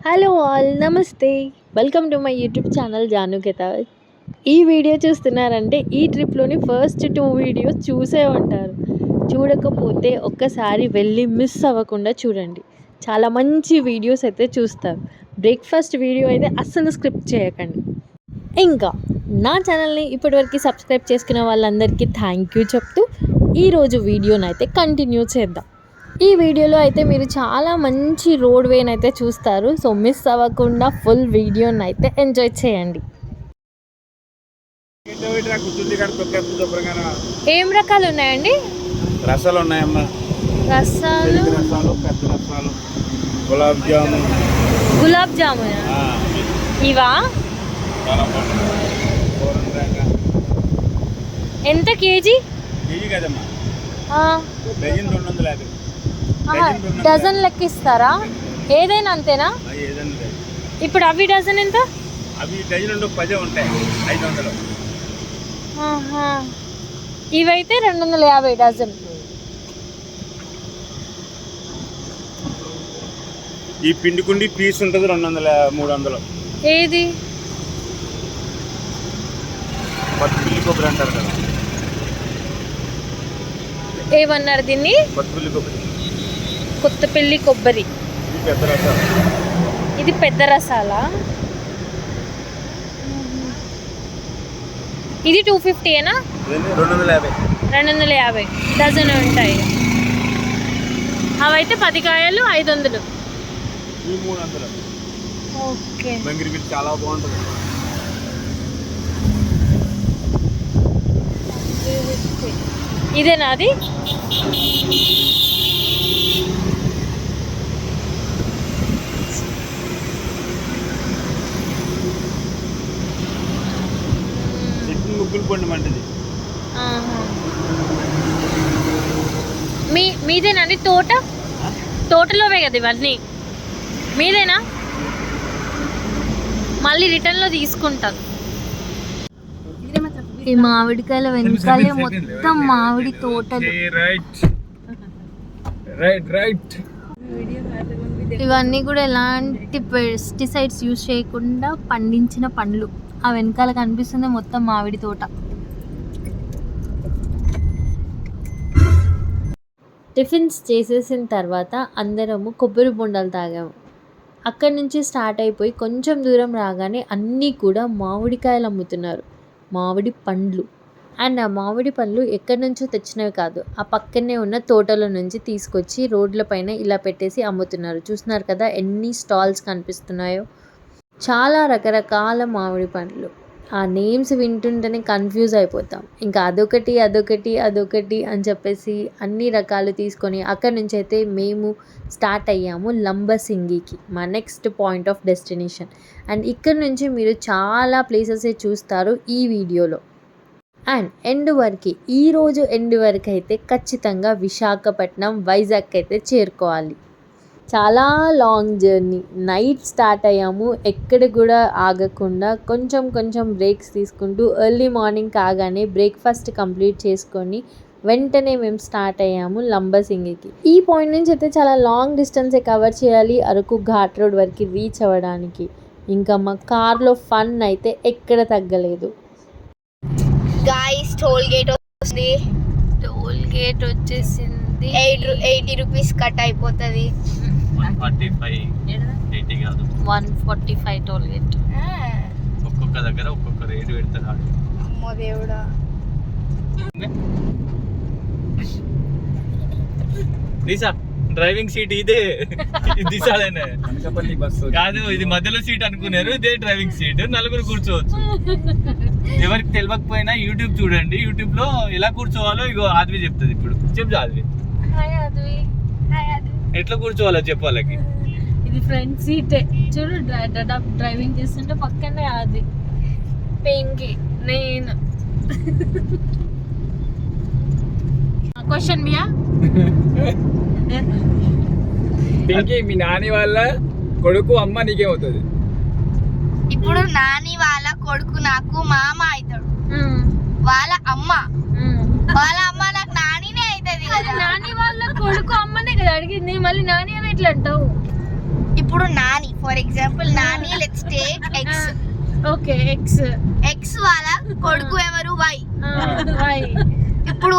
Hello all, నమస్తే. Welcome to my YouTube channel Janu Ketavath. ఈ వీడియో చూస్తున్నారంటే ఈ ట్రిప్లోని ఫస్ట్ 2 వీడియోస్ చూసే ఉంటారు. చూడకపోతే ఒక్కసారి వెళ్ళి మిస్ అవ్వకుండా చూడండి. చాలా మంచి వీడియోస్ అయితే చూస్తారు. బ్రేక్ఫాస్ట్ వీడియో అయితే అస్సలు స్క్రిప్ట్ చేయకండి. ఇంకా నా ఛానల్ని ఇప్పటివరకు సబ్స్క్రైబ్ చేసుకున్న వాళ్ళందరికీ థ్యాంక్ యూ చెప్తూ ఈరోజు వీడియోని అయితే కంటిన్యూ చేద్దాం. ఈ వీడియోలో అయితే మీరు చాలా మంచి రోడ్ వేని అయితే చూస్తారు. సో మిస్ అవ్వకుండా ఫుల్ వీడియోని అయితే ఎంజాయ్ చేయండి. ఏం రకాలు ఉన్నాయండి? రసాలు ఉన్నాయమ్మా. రసాలు, పెద్ద రసాలు, గులాబ్ జామున్. గులాబ్ జామున్ ఇవా? ఎంత కేజీ? కేజీ కదమ్మా, డజన్ 250. డజన్ లెక్క ఇస్తారా? ఏదైనా అంతేనా? ఇప్పుడు అవి డజన్ ఎంత? అవి డజన్ 10 ఉంటాయి, 500. ఇవైతే 250 డజన్. ఈ పిండి కుండి పీస్ ఉంటుంది 200, 300. ఏది? పచ్చిమిల్లి కొబ్బరి అంటారు కదా. ఏమన్నారు దీన్ని? పచ్చిమిల్లి కొబ్బరి. కొత్తపల్లి కొబ్బరి. ఇది పెద్ద రసాలు. ఇది పెద్ద రసాలా? ఇది 250ఏనా? 250. 250 డజన్ ఉంటాయి. అవైతే 10 కాయలు 500. ఈ 300. ఓకే. బంగిరి చాలా బాగుంటుంది. ఇదేనా అది? ముగ్గులు పండు మంటది. మీదేనండి తోట? తోటలోవే కదా ఇవన్నీ? మీదేనా? మళ్ళీ రిటర్న్లో తీసుకుంటాను. ఈ మామిడికాయల వెనకాలే మొత్తం మామిడి తోటలు. ఇవన్నీ కూడా ఎలాంటి పెస్టిసైడ్స్ యూజ్ చేయకుండా పండించిన పండ్లు. ఆ వెనకాల కనిపిస్తుంది మొత్తం మామిడి తోట. టిఫిన్స్ చేసేసిన తర్వాత అందరము కొబ్బరి బొండాలు తాగాము. అక్కడి నుంచి స్టార్ట్ అయిపోయి కొంచెం దూరం రాగానే అన్నీ కూడా మామిడికాయలు అమ్ముతున్నారు, మామిడి పండ్లు. అండ్ ఆ మామిడి పండ్లు ఎక్కడి నుంచో తెచ్చినవి కాదు, ఆ పక్కనే ఉన్న తోటల నుంచి తీసుకొచ్చి రోడ్ల పైన ఇలా పెట్టేసి అమ్ముతున్నారు. చూస్తున్నారు కదా ఎన్ని స్టాల్స్ కనిపిస్తున్నాయో. చాలా రకరకాల మామిడి పండ్లు. ఆ నేమ్స్ వింటుంటేనే కన్ఫ్యూజ్ అయిపోతాం. ఇంకా అదొకటి అని చెప్పేసి అన్ని రకాలు తీసుకొని అక్కడి నుంచి అయితే మేము స్టార్ట్ అయ్యాము లంబసింగికి, మా next point of destination. And ఇక్కడ నుంచి మీరు చాలా ప్లేసెస్ చూస్తారు ఈ వీడియోలో. అండ్ ఈరోజు ఎండ్ వరకు అయితే ఖచ్చితంగా విశాఖపట్నం, వైజాగ్ అయితే చేరుకోవాలి. చాలా లాంగ్ జర్నీ. నైట్ స్టార్ట్ అయ్యాము, ఎక్కడ కూడా ఆగకుండా కొంచెం బ్రేక్స్ తీసుకుంటూ ఎర్లీ మార్నింగ్ కాగానే బ్రేక్ఫాస్ట్ కంప్లీట్ చేసుకొని వెంటనే మేము స్టార్ట్ అయ్యాము లంబసింగికి. ఈ పాయింట్ నుంచి అయితే చాలా లాంగ్ డిస్టెన్సే కవర్ చేయాలి అరకు ఘాట్ రోడ్ వరకు రీచ్ అవ్వడానికి. ఇంకా మా కార్లో ఫన్ అయితే ఎక్కడ తగ్గలేదు. గాయ్స్ టోల్ గేట్ వస్తుంది. టోల్ గేట్ వచ్చేసింది. 80 రూపీస్ కట్ అయిపోతుంది. 145 టోల్ గేట్. ఒక్కొక్క దగ్గర ఒక్కొక్క రేటు పెడతాడు. అమ్మో దేవుడా. డ్రైవింగ్ సీట్ ఇదే, దిశాలేనే కాదు, ఇది మధ్యలో సీట్ అనుకున్నారు. ఇదే డ్రైవింగ్ సీట్, నలుగురు కూర్చోవచ్చు. ఎవరికి తెలియకపోయినా యూట్యూబ్ చూడండి, యూట్యూబ్ లో ఎలా కూర్చోవాలో ఇగో ఆద్వి చెప్తుంది. ఇప్పుడు చెప్పు ఆద్వి, ఎట్లా కూర్చోవాలో చెప్పు వాళ్ళకి. ఇది ఫ్రంట్ సీటే చూడు, డ్రైవింగ్ చేస్తుంటే పక్కనే అది పెయింకి నేను. క్వశ్చన్ మియా, మీ నాని వాళ్ళ కొడుకు అమ్మ నీకేమవుతుంది? ఇప్పుడు నాని వాళ్ళ కొడుకు నాకు మామ అవుతాడు. వాళ్ళ అమ్మ నాకు నానినే అవుతుంది కదా. నాని వాళ్ళ కొడుకు అమ్మనే కదా అడిగింది, మళ్ళీ నాని అని ఎట్లా అంటావు? ఇప్పుడు Nani for example Nani let's take X. Okay X. X వాళ్ళ కొడుకు ఎవరు? వై. వై. ఇప్పుడు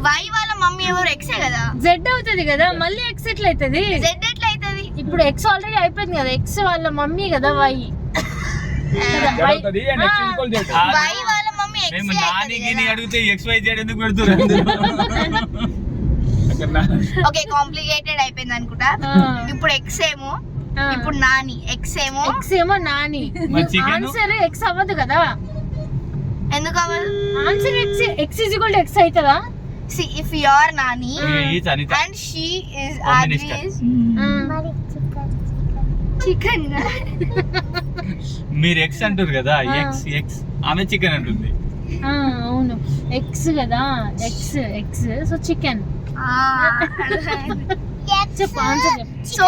వై వాళ్ళ మమ్మీ ఎవరు? ఎక్సే కదా. జెడ్ అవుతుంది కదా, మళ్ళీ ఎక్స్ ఎట్లా అవుతుంది? జెడ్ ఎట్లా అవుతుంది? ఇప్పుడు ఎక్స్ ఆల్రెడీ అయిపోయింది కదా, ఎక్స్ వాళ్ళ మమ్మీ కదా వై. వై వాళ్ళ మమ్మీ మేము ఎక్స్. నాని గిని అడిగితే XYZ ఎందుకు పెడుతున్నారు? ఓకే కాంప్లికేటెడ్ అయిపోయింది అనుకుంటా. ఇప్పుడు ఎక్స్ ఏమో, ఇప్పుడు నాని. ఎక్స్ ఏమో, ఎక్స్ ఏమో నాని. ఆన్సర్ ఎక్స్ అవ్వదు కదా. ఎందుకు అవ్వదు? Answer X. X is equal to X అవుతుందా? See, if you are Nani and she is Advi's chicken. మీరు ఎక్స్ అంటారు కదా, ఎక్స్ ఎక్స్ ఆమె చికెన్ అంటుంది. అవును ఎక్స్ కదా, ఎక్స్ ఎక్స్ సో చికెన్. చెప్పు ఆన్సర్ చెప్పు. సో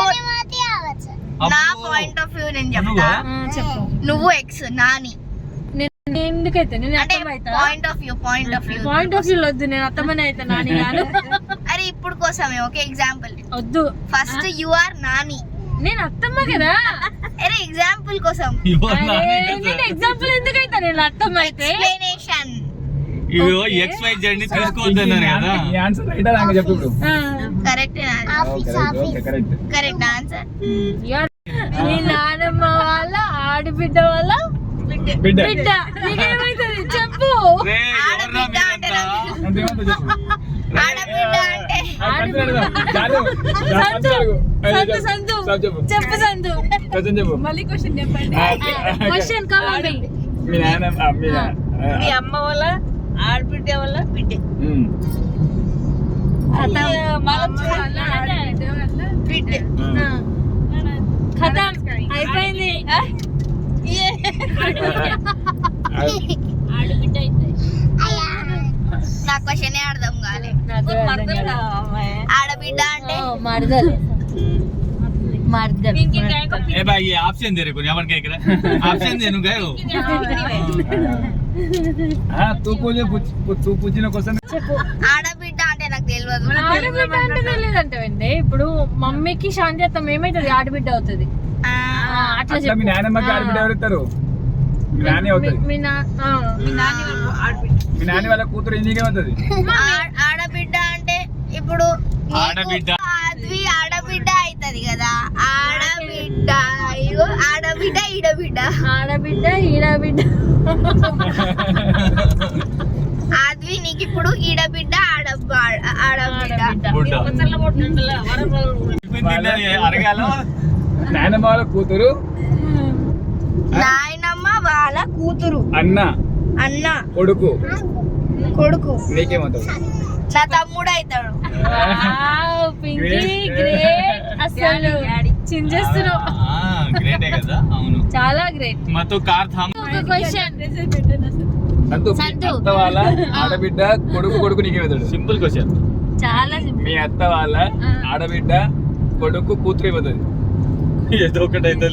నా పాయింట్ ఆఫ్ వ్యూ నేను చెప్తా. చెప్పు. నువ్వు ఎక్స్ నాని. ఎందుకైతే నేను అంటే అర్థమైతా. Point of view point of view వద్దు, నేను అర్థమని అయితే నాని గాను. అరే ఇప్పుడు కోసమే ఓకే ఎగ్జాంపుల్ వద్దు. First you are Nani. నేను అత్తమ్మ కదా. అరే ఎగ్జాంపుల్ కోసం. నేను ఎగ్జాంపుల్ ఎందుకైతే నేను అర్థమైతే ఎక్స్ప్లనేషన్. ఇవో XYZ ని తీసుకోవద్దన్నారు కదా. ఈ ఆన్సర్ రైట్ ఆ రాంగ్ చెప్పు ఇప్పుడు. Correct correct. Correct answer. మీ నానమ్మ వాళ్ళ ఆడబిడ్డ వాళ్ళ బిడ్డ. బిడ్డ. నీకేమైతుంది చెప్పు. రే, ఎవర్రా ఆడబిడ్డ అంటే మీరంతా? అంతేమంటో చెప్పు. ఆడబిడ్డ అంటే చాలు. సంతు సంతు చెప్పు సంతు. క్వశ్చన్ చెప్పు. మళ్ళీ క్వశ్చన్ చెప్పండి. క్వశ్చన్ కావాలి. మీ నాన్న మీ అమ్మ వాళ్ళ ఆడబిడ్డ వాళ్ళ బిడ్డ. ఖతం అయిపోయింది. ఆడబిడ్డ అయితే నా క్వశ్చన్ అర్థం కాలే. ఆడబిడ్డ అంటే మరదలు. ए भाई ये ऑप्शन दे रहे को यहाँ पर क्या कर ऑप्शन देनु गए हो हाँ तू पूछिన క్వశ్చన్ చెప్పు. ఆడబిడ్డ అంటే నాకు తెలియదు. ఆడబిడ్డ అంటే తెలియదంటే ఇప్పుడు మమ్మీకి శాంతి అత్తం ఏమైతుంది? ఆడబిడ్డ అవుతుంది. అట్లా మీ చెప్పు. నాన్నమ్మకి ఆడబిడ్డ ఎవరు ఇస్తారు? మీ నాని అవుతుంది. మీ నాని వాళ్ళ కూతురు ఇంటికే అవుతుంది. ఆడబిడ్డ అంటే ఇప్పుడు ఆడబిడ్డ ఆద్వి ఆడబిడ్డ అవుతుంది కదా. ఆడబిడ్డ ఇగో ఆడబిడ్డ ఈడబిడ్డ. ఆడబిడ్డ ఈడబిడ్డ. ఆద్వి నీకు ఇప్పుడు ఈడబిడ్డ ఆడబిడ్డ. బుడ్డ అరగాల నాయనమ్మ వాళ్ళ కూతురు నాయనమ్మ వాళ్ళ కూతురు అన్న కొడుకు నీకేమవుతావు? నా తమ్ముడు అవుతాడు. పింకీ గ్రేట్. అసలు చించేస్తున్నావు. గ్రేటే కదా. అవును చాలా గ్రేట్. మతో కార్ థామ్ ఒక క్వశ్చన్. సంతు అత్త వాళ్ళ ఆడబిడ్డ కొడుకు నీకేమవుతాడు? Simple question. చాలా మీ అత్త వాళ్ళ ఆడబిడ్డ కొడుకు కూతురు ఏమవుతుంది? ఏదో ఒకటి అయితే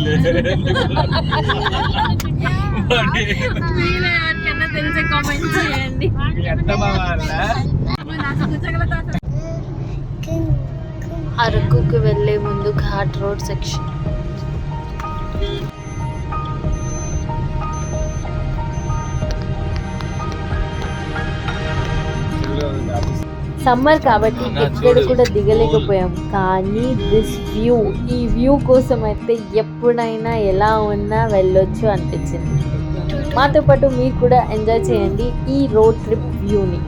ఎవరికైనా తెలిసే కామెంట్ చేయండి. మీ అత్తమ్మ వాళ్ళ అరకుకు వెళ్ళే ముందు ఘాట్ రోడ్ సెక్షన్. సమ్మర్ కాబట్టి ఎక్కడ కూడా దిగలేకపోయాం, కానీ ఈ వ్యూ కోసం అయితే ఎప్పుడైనా ఎలా ఉన్నా వెళ్ళొచ్చు అనిపించింది. మాతో పాటు మీరు కూడా ఎంజాయ్ చేయండి ఈ రోడ్ ట్రిప్ వ్యూని.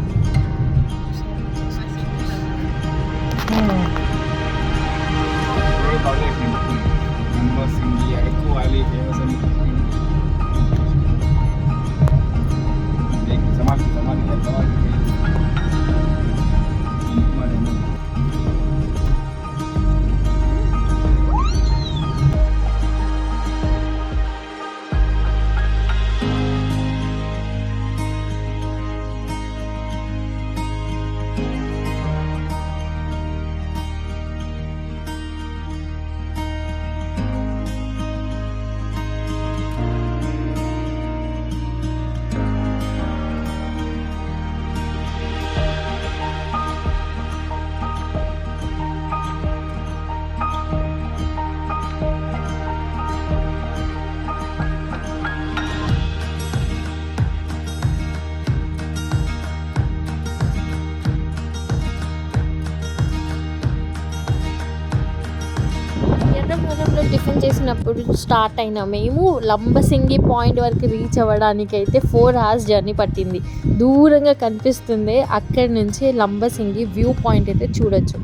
టిఫిన్ చేసినప్పుడు స్టార్ట్ అయిన మేము లంబసింగి పాయింట్ వరకు రీచ్ అవ్వడానికి అయితే 4 hours జర్నీ పట్టింది. దూరంగా కనిపిస్తుంది అక్కడి నుంచి లంబసింగి వ్యూ పాయింట్ అయితే చూడొచ్చు.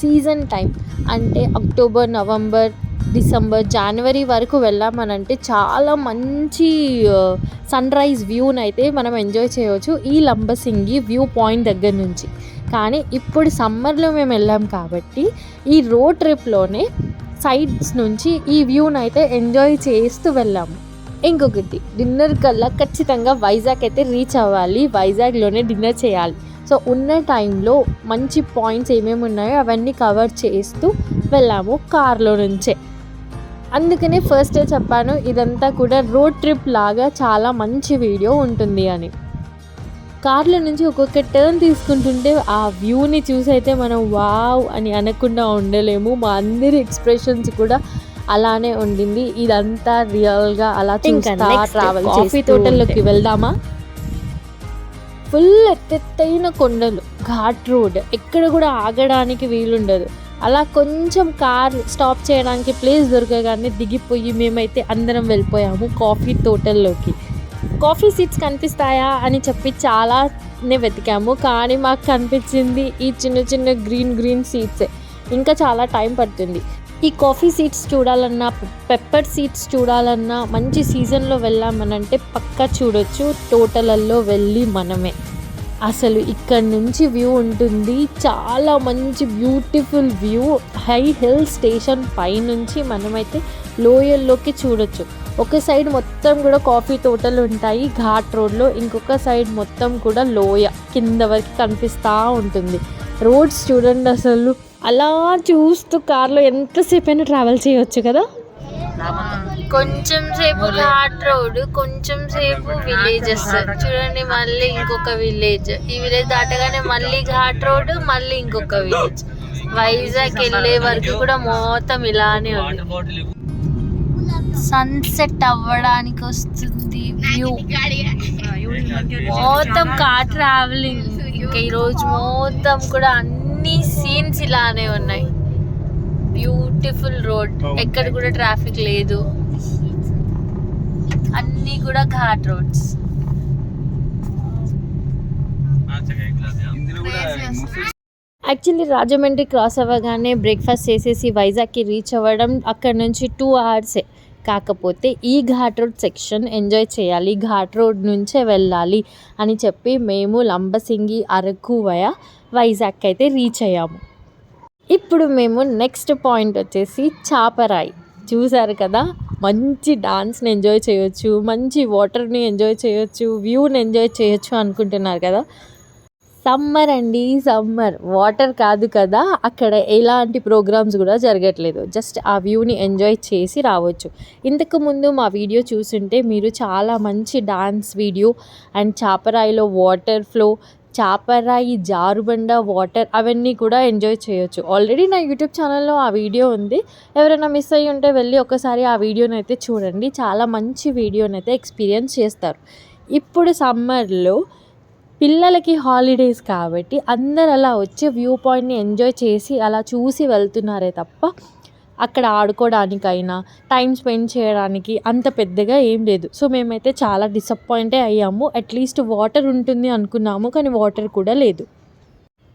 సీజన్ టైం అంటే అక్టోబర్, నవంబర్, డిసెంబర్, జనవరి వరకు వెళ్ళామనంటే చాలా మంచి సన్ రైజ్ వ్యూని అయితే మనం ఎంజాయ్ చేయవచ్చు ఈ లంబసింగి వ్యూ పాయింట్ దగ్గర నుంచి. కానీ ఇప్పుడు సమ్మర్లో మేము వెళ్ళాం కాబట్టి ఈ రోడ్ ట్రిప్లోనే సైడ్స్ నుంచి ఈ వ్యూని అయితే ఎంజాయ్ చేస్తూ వెళ్ళాము. ఇంకొకటి, డిన్నర్ కల్లా ఖచ్చితంగా వైజాగ్ అయితే రీచ్ అవ్వాలి, వైజాగ్లోనే డిన్నర్ చేయాలి. సో ఉన్న టైంలో మంచి పాయింట్స్ ఏమేమి ఉన్నాయో అవన్నీ కవర్ చేస్తూ వెళ్ళాము కార్లో నుంచే. అందుకనే ఫస్టే చెప్పాను ఇదంతా కూడా రోడ్ ట్రిప్ లాగా చాలా మంచి వీడియో ఉంటుంది అని. కార్లో నుంచి ఒక్కొక్క టర్న్ తీసుకుంటుంటే ఆ వ్యూని చూసి అయితే మనం వావ్ అని అనకుండా ఉండలేము. మా అందరి ఎక్స్ప్రెషన్స్ కూడా అలానే ఉండింది. ఇదంతా రియల్గా అలా చూస్తా ట్రావెల్ కాఫీ తోటల్లోకి వెళ్దామా. ఫుల్ ఎత్తైన కొండలు, ఘాట్ రోడ్, ఎక్కడ కూడా ఆగడానికి వీలుండదు. అలా కొంచెం కార్ స్టాప్ చేయడానికి ప్లేస్ దొరకగానే దిగిపోయి మేమైతే అందరం వెళ్ళిపోయాము కాఫీ తోటల్లోకి. కాఫీ సీడ్స్ కనిపిస్తాయా అని చెప్పి చాలానే వెతికాము, కానీ మాకు కనిపించింది ఈ చిన్న చిన్న గ్రీన్ సీడ్సే. ఇంకా చాలా టైం పడుతుంది. ఈ కాఫీ సీడ్స్ చూడాలన్నా, పెప్పర్ సీడ్స్ చూడాలన్నా మంచి సీజన్లో వెళ్ళామనంటే పక్కా చూడొచ్చు తోటలలో వెళ్ళి మనమే. అసలు ఇక్కడ నుంచి వ్యూ ఉంటుంది, చాలా మంచి beautiful view. High hill station పైనుంచి మనమైతే లోయల్లోకి చూడొచ్చు. ఒక సైడ్ మొత్తం కూడా కాఫీ తోటలు ఉంటాయి ఘాట్ రోడ్లో, ఇంకొక సైడ్ మొత్తం కూడా లోయ కింద వరకు కనిపిస్తూ ఉంటుంది. రోడ్స్ చూడండి, అసలు అలా చూస్తూ కార్లో ఎంతసేపు అయినా ట్రావెల్ చేయవచ్చు కదా. కొంచెం సేపు ఘాట్ రోడ్, కొంచెం సేపు విలేజెస్ చూడండి, మళ్ళీ ఇంకొక విలేజ్, ఈ విలేజ్ దాటగానే మళ్ళీ ఘాట్ రోడ్, మళ్ళీ ఇంకొక విలేజ్. వైజాగ్ వెళ్ళే వరకు కూడా మొత్తం ఇలానే ఉంది. సన్సెట్ అవ్వడానికి వస్తుంది వ్యూ, మొత్తం కార్ ట్రావెలింగ్. ఇంకా ఈరోజు మొత్తం కూడా అన్ని సీన్స్ ఇలానే ఉన్నాయి. బ్యూటిఫుల్ రోడ్, ఎక్కడ కూడా ట్రాఫిక్ లేదు, అన్నీ కూడా ghat roads. Actually Rajahmundry cross అవ్వగానే బ్రేక్ఫాస్ట్ చేసేసి వైజాగ్కి రీచ్ అవ్వడం అక్కడ నుంచి 2 hours. కాకపోతే ఈ ఘాట్ రోడ్ సెక్షన్ ఎంజాయ్ చేయాలి, ఘాట్ రోడ్ నుంచే వెళ్ళాలి అని చెప్పి మేము లంబసింగి, అరకు వయా వైజాగ్ అయితే రీచ్ అయ్యాము. ఇప్పుడు మేము నెక్స్ట్ పాయింట్ వచ్చేసి చాపరాయి. చూసారు కదా, మంచి డాన్స్ని ఎంజాయ్ చేయొచ్చు, మంచి వాటర్ని ఎంజాయ్ చేయొచ్చు, వ్యూని ఎంజాయ్ చేయొచ్చు అనుకుంటున్నారు కదా. సమ్మర్ అండి, సమ్మర్, వాటర్ కాదు కదా, అక్కడ ఎలాంటి ప్రోగ్రామ్స్ కూడా జరగట్లేదు, జస్ట్ ఆ వ్యూని ఎంజాయ్ చేసి రావచ్చు. ఇంతకుముందు మా వీడియో చూస్తుంటే మీరు చాలా మంచి డాన్స్ వీడియో అండ్ చాపరాయిలో వాటర్ ఫ్లో, చాపరాయి జారుబండ వాటర్ అవన్నీ కూడా ఎంజాయ్ చేయొచ్చు. ఆల్రెడీ నా యూట్యూబ్ ఛానల్లో ఆ వీడియో ఉంది, ఎవరైనా మిస్ అయ్యి ఉంటే వెళ్ళి ఒకసారి ఆ వీడియోని అయితే చూడండి, చాలా మంచి వీడియోని అయితే ఎక్స్పీరియన్స్ చేస్తారు. ఇప్పుడు సమ్మర్లో పిల్లలకి హాలిడేస్ కాబట్టి అందరు అలా వచ్చి వ్యూ పాయింట్ని ఎంజాయ్ చేసి అలా చూసి వెళ్తున్నారే తప్ప అక్కడ ఆడుకోవడానికైనా టైం స్పెండ్ చేయడానికి అంత పెద్దగా ఏం లేదు. సో మేమైతే చాలా డిసప్పాయింటే అయ్యాము. అట్లీస్ట్ వాటర్ ఉంటుంది అనుకున్నాము, కానీ వాటర్ కూడా లేదు.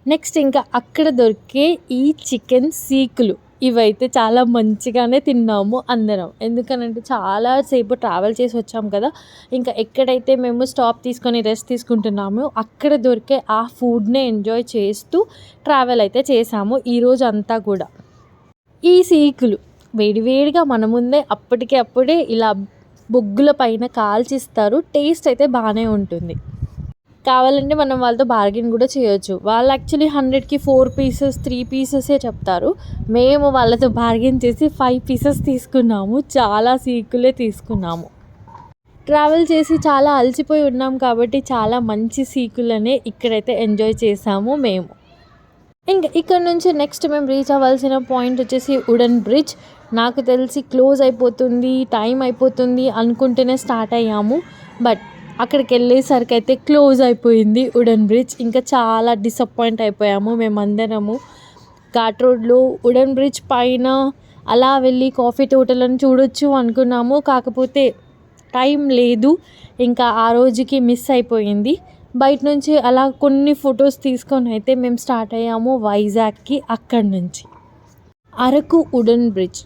నెక్స్ట్ ఇంకా అక్కడ దొరికే ఈ చికెన్ సీకులు, ఇవైతే చాలా మంచిగానే తిన్నాము అందరం. ఎందుకనంటే చాలాసేపు ట్రావెల్ చేసి వచ్చాం కదా, ఇంకా ఎక్కడైతే మేము స్టాప్ తీసుకొని రెస్ట్ తీసుకుంటున్నామో అక్కడ దొరికే ఆ ఫుడ్నే ఎంజాయ్ చేస్తూ ట్రావెల్ అయితే చేసాము ఈరోజు అంతా కూడా. ఈ సీకులు వేడివేడిగా మన ముందే అప్పటికే ఇలా బొగ్గుల పైన కాల్చిస్తారు. టేస్ట్ అయితే బాగానే ఉంటుంది. కావాలంటే మనం వాళ్ళతో బార్గెన్ కూడా చేయొచ్చు. వాళ్ళు యాక్చువల్లీ 100కి 4 pieces 3 pieces చెప్తారు. మేము వాళ్ళతో బార్గెన్ చేసి 5 pieces తీసుకున్నాము. చాలా సీకులే తీసుకున్నాము. ట్రావెల్ చేసి చాలా అలసిపోయి ఉన్నాం కాబట్టి చాలా మంచి సీకులనే ఇక్కడైతే ఎంజాయ్ చేసాము మేము. ఇంకా ఇక్కడ నుంచి నెక్స్ట్ మేము రీచ్ అవ్వాల్సిన పాయింట్ వచ్చేసి వుడెన్ బ్రిడ్జ్. నాకు తెలిసి క్లోజ్ అయిపోతుంది, టైం అయిపోతుంది అనుకుంటూనే స్టార్ట్ అయ్యాము. బట్ అక్కడికి వెళ్ళేసరికి అయితే క్లోజ్ అయిపోయింది వుడెన్ బ్రిడ్జ్. ఇంకా చాలా డిసప్పాయింట్ అయిపోయాము మేమందరము. ఘాట్ రోడ్లో వుడెన్ బ్రిడ్జ్ పైన అలా వెళ్ళి కాఫీ తోటలను చూడొచ్చు అనుకున్నాము, కాకపోతే టైం లేదు, ఇంకా ఆ రోజుకి మిస్ అయిపోయింది. బయట నుంచి అలా కొన్ని ఫొటోస్ తీసుకొని అయితే మేము స్టార్ట్ అయ్యాము వైజాగ్కి. అక్కడి నుంచి అరకు వుడెన్ బ్రిడ్జ్.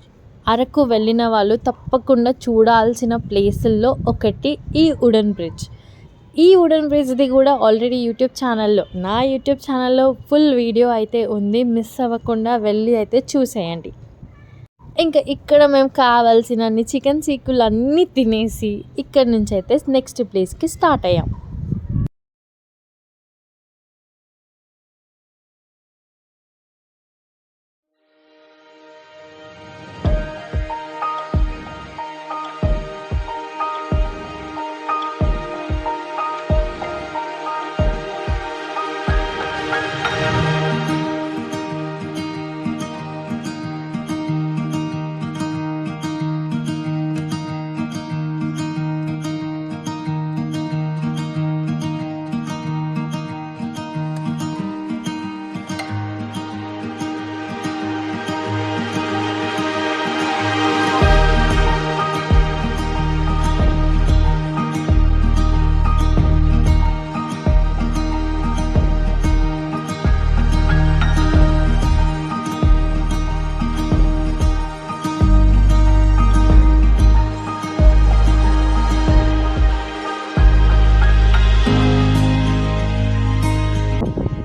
అరకు వెళ్ళిన వాళ్ళు తప్పకుండా చూడాల్సిన ప్లేసుల్లో ఒకటి ఈ వుడెన్ బ్రిడ్జ్. ఈ వుడెన్ బ్రిడ్జ్ది కూడా ఆల్రెడీ నా యూట్యూబ్ ఛానల్లో ఫుల్ వీడియో అయితే ఉంది, మిస్ అవ్వకుండా వెళ్ళి అయితే చూసేయండి. ఇంకా ఇక్కడ మేము కావాల్సినన్ని చికెన్ సీకులు అన్నీ తినేసి ఇక్కడ నుంచి అయితే నెక్స్ట్ ప్లేస్కి స్టార్ట్ అయ్యాం.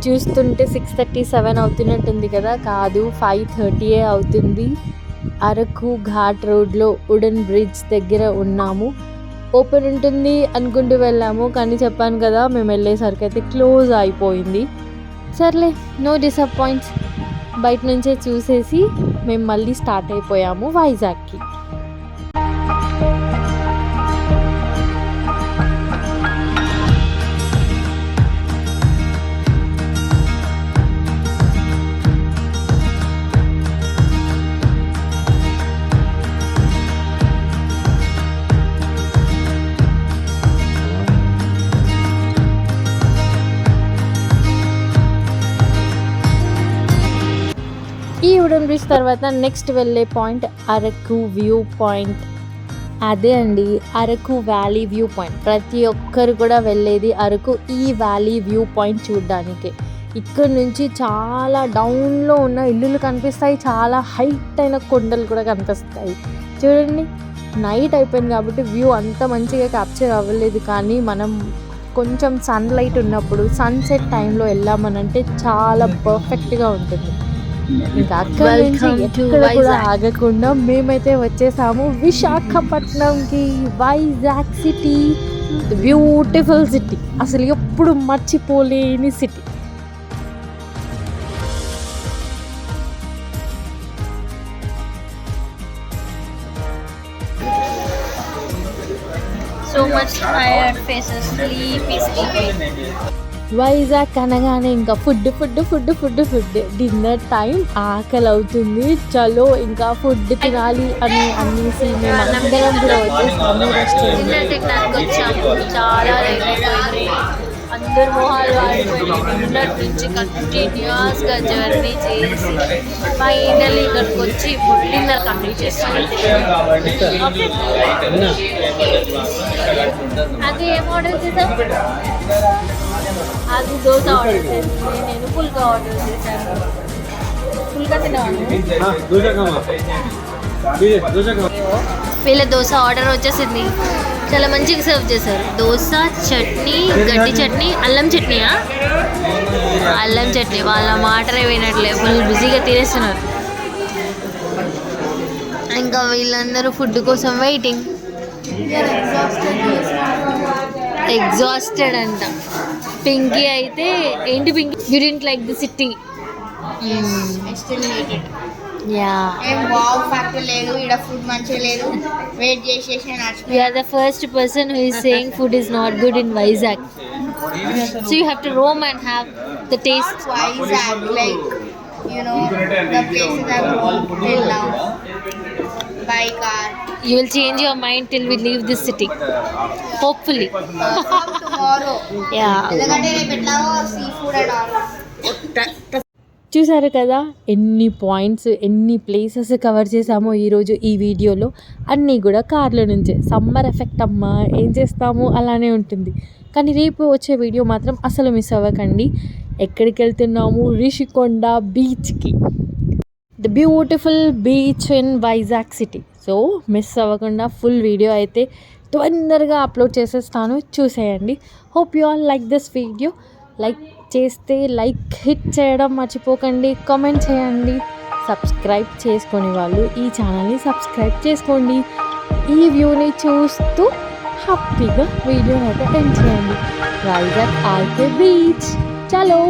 చూస్తుంటే 6:37 అవుతున్నట్టుంది కదా, కాదు 5:30 అవుతుంది. అరకు ఘాట్ రోడ్లో వుడెన్ బ్రిడ్జ్ దగ్గర ఉన్నాము. ఓపెన్ ఉంటుంది అనుకుంటూ వెళ్ళాము, కానీ చెప్పాను కదా మేము వెళ్ళేసరికి అయితే క్లోజ్ అయిపోయింది. సర్లే, నో డిసప్పాయింట్స్. బయట నుంచే చూసేసి మేము మళ్ళీ స్టార్ట్ అయిపోయాము వైజాగ్కి. ఈ వుడెన్ బ్రిడ్జ్ తర్వాత నెక్స్ట్ వెళ్ళే పాయింట్ అరకు వ్యూ పాయింట్. అదే అండి, అరకు వ్యాలీ వ్యూ పాయింట్. ప్రతి ఒక్కరు కూడా వెళ్ళేది అరకు ఈ వ్యాలీ వ్యూ పాయింట్ చూడడానికి. ఇక్కడ నుంచి చాలా డౌన్లో ఉన్న ఇల్లులు కనిపిస్తాయి, చాలా హైట్ అయిన కొండలు కూడా కనిపిస్తాయి. చూడండి, నైట్ అయిపోయింది కాబట్టి వ్యూ అంత మంచిగా క్యాప్చర్ అవ్వలేదు, కానీ మనం కొంచెం సన్లైట్ ఉన్నప్పుడు సన్సెట్ టైంలో వెళ్ళామనంటే చాలా పర్ఫెక్ట్గా ఉంటుంది. ఇంకా అక్కడ నుంచి ఎక్కడ కూడా ఆగకుండా మేమైతే వచ్చేసాము విశాఖపట్నంకి. వైజాగ్ సిటీ, బ్యూటిఫుల్ సిటీ, అసలు ఎప్పుడు మర్చిపోలేని city. So much tired faces, sleepy. Vizag అనగానే ఇంకా ఫుడ్. డిన్నర్ టైం, ఆకలి అవుతుంది, చలో ఇంకా ఫుడ్ తినాలి అని అనేసి మేము అందరం కూడా వచ్చేసాము రెస్టారెంట్. వచ్చాము, చాలా లేట్ అయిపోయింది, అందరు మొహాలు ఆడిపోయినాయి. డిన్నర్ నుంచి కంటిన్యూస్గా జర్నీ చేసి ఫైనల్లీ ఇక్కడికి వచ్చి డిన్నర్ కంప్లీట్ చేస్తాం. అది ఏం ఆర్డర్ చేద్దాం? అది దోశ ఆర్డర్ చేసింది, నేను పుల్కా ఆర్డర్ చేశాను. పుల్కా తిన్నాను. వీళ్ళ దోశ ఆర్డర్ వచ్చేసింది, చాలా మంచిగా సర్వ్ చేశారు. దోశ, చట్నీ, గడ్డి చట్నీ, అల్లం చట్నీయా? అల్లం చట్నీ. వాళ్ళ మాటనే వినట్లే, ఫుల్ బిజీగా తినేస్తున్నారు. ఇంకా వీళ్ళందరూ ఫుడ్ కోసం వెయిటింగ్. ఎగ్జాస్టెడ్ అంట. పింకీ అయితే, ఏంటి Pinky, you didn't like the city? Wow factor లేదు, ఇక్కడ ఫుడ్ మంచిగా లేదు, వెయిట్ చేసేసి You are the first person who is saying food is not good in Vizag. So you have to roam and have the taste. Vizag, like, you know, the places I've roamed till now by car. You will change your mind till we leave this city. Hopefully. From tomorrow. Yeah. ఎందుకంటే రేపు ఎట్లాగో sea food and all. చూసారు కదా ఎన్ని points, ఎన్ని places cover చేసామో ఈరోజు ఈ వీడియోలో. అన్నీ కూడా కార్లో నుంచే. సమ్మర్ ఎఫెక్ట్ అమ్మా, ఏం చేస్తాము, అలానే ఉంటుంది. కానీ రేపు వచ్చే వీడియో మాత్రం అసలు మిస్ అవ్వకండి. ఎక్కడికి వెళ్తున్నాము? రిషికొండ బీచ్కి, the beautiful beach in Vizag city. So miss అవ్వకుండా ఫుల్ వీడియో అయితే తొందరగా అప్లోడ్ చేసేస్తాను, చూసేయండి. Hope you all like this video. Like చేస్తే లైక్ హిట్ చేయడం మర్చిపోకండి, కామెంట్ చేయండి. సబ్స్క్రైబ్ చేసుకునే వాళ్ళు ఈ ఛానల్ని సబ్స్క్రైబ్ చేసుకోండి. ఈ వ్యూని చూస్తూ హ్యాపీగా వీడియోని అయితే ఎండ్ చేయండి. వైజాగ్ ఆర్కే బీచ్, చలో.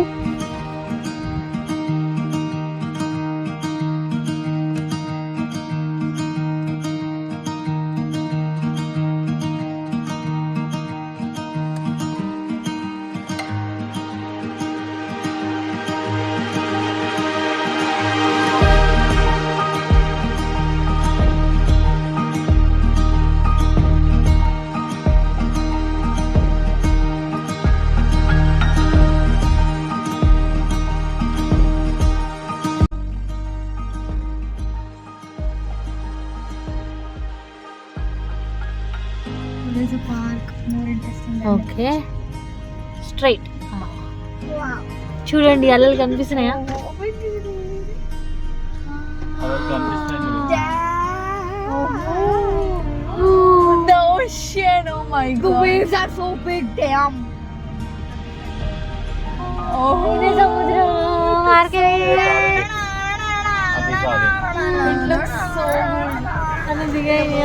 There's a park, more interesting than okay, straight. Wow. చూడండి అలలు కనిపిస్తున్నాయా? The ocean, oh my god. The waves are so big, damn. ఇది సముద్రం, RK It looks so good. అని దిగాయి.